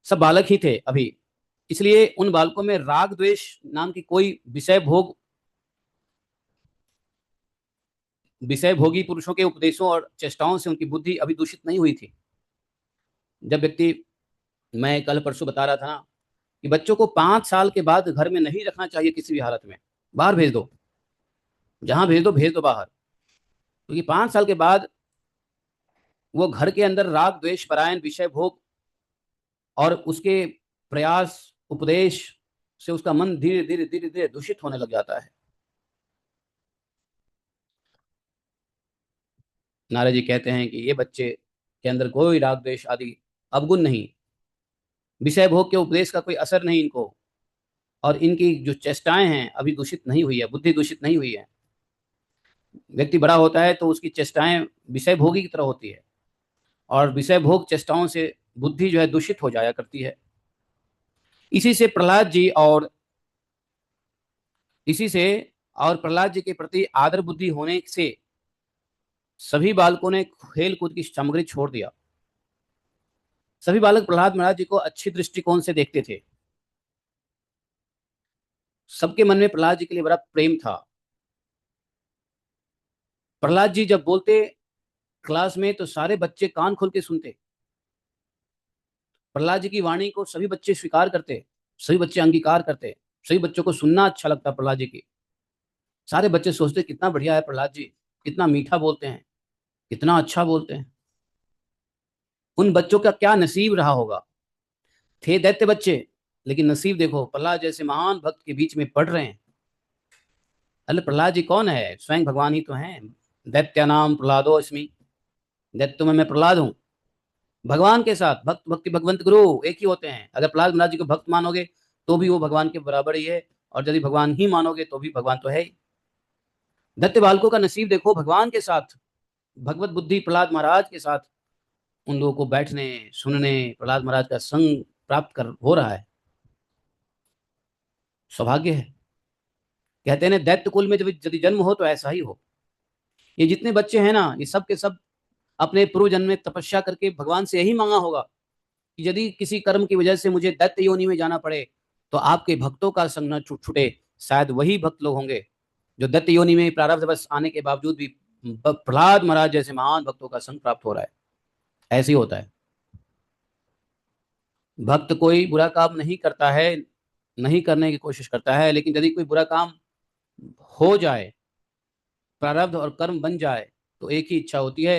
सब बालक ही थे अभी, इसलिए उन बालकों में राग द्वेष नाम की कोई विषय भोगी पुरुषों के उपदेशों और चेष्टाओं से उनकी बुद्धि अभी दूषित नहीं हुई थी। जब व्यक्ति, मैं कल परसों बता रहा था ना कि बच्चों को 5 साल के बाद घर में नहीं रखना चाहिए किसी भी हालत में, बाहर भेज दो, जहां भेज दो बाहर, क्योंकि 5 साल के बाद वो घर के अंदर राग द्वेष परायण विषय भोग और उसके प्रयास उपदेश से उसका मन धीरे धीरे धीरे धीरे दूषित होने लग जाता है। नारद जी कहते हैं कि ये बच्चे के अंदर कोई राग द्वेष आदि अवगुण नहीं, विषय भोग के उपदेश का कोई असर नहीं इनको, और इनकी जो चेष्टाएं हैं अभी दूषित नहीं हुई है, बुद्धि दूषित नहीं हुई है। व्यक्ति बड़ा होता है तो उसकी चेष्टाएं विषय भोगी की तरह होती है, और विषय भोग चेष्टाओं से बुद्धि जो है दूषित हो जाया करती है। इसी से प्रहलाद जी और इसी से और प्रहलाद जी के प्रति आदर बुद्धि होने से सभी बालकों ने खेल कूद की सामग्री छोड़ दिया। सभी बालक प्रहलाद महाराज जी को अच्छी दृष्टिकोण से देखते थे। सबके मन में प्रहलाद जी के लिए बड़ा प्रेम था। प्रहलाद जी जब बोलते क्लास में तो सारे बच्चे कान खोल के सुनते। प्रहलाद जी की वाणी को सभी बच्चे स्वीकार करते, सभी बच्चे अंगीकार करते, सभी बच्चों को सुनना अच्छा लगता प्रहलाद जी की। सारे बच्चे सोचते कितना बढ़िया है प्रहलाद जी, कितना मीठा बोलते हैं, कितना अच्छा बोलते हैं। उन बच्चों का क्या नसीब रहा होगा। थे दैत्य बच्चे, लेकिन नसीब देखो, प्रहलाद जैसे महान भक्त के बीच में पढ़ रहे हैं। अरे प्रहलाद जी कौन है, स्वयं भगवान ही तो हैं। दैत्य नाम प्रहलादो अस्मि, दैत्य में मैं प्रहलाद हूँ। भगवान के साथ भक्त भक्ति भगवंत गुरु एक ही होते हैं। अगर प्रहलाद महाराज जी को भक्त मानोगे तो भी वो भगवान के बराबर ही है, और यदि भगवान ही मानोगे तो भी भगवान तो है ही। दैत्य बालकों का नसीब देखो, भगवान के साथ भगवत बुद्धि प्रहलाद महाराज के साथ उन लोगों को बैठने सुनने प्रहलाद महाराज का संग प्राप्त कर हो रहा है। सौभाग्य है। कहते हैं ना, दैत्य कुल में जब यदि जन्म हो तो ऐसा ही हो। ये जितने बच्चे हैं ना, ये सब के सब अपने पूर्व जन्म में तपस्या करके भगवान से यही मांगा होगा कि यदि किसी कर्म की वजह से मुझे दैत्य योनि में जाना पड़े तो आपके भक्तों का संग न छूटे। शायद वही भक्त लोग होंगे जो दैत्य योनि में प्रारब्धवश आने के बावजूद भी प्रहलाद महाराज जैसे महान भक्तों का संग प्राप्त हो रहा है। ऐसे ही होता है। भक्त कोई बुरा काम नहीं करता है, नहीं करने की कोशिश करता है, लेकिन यदि कोई बुरा काम हो जाए, प्रारब्ध और कर्म बन जाए, तो एक ही इच्छा होती है,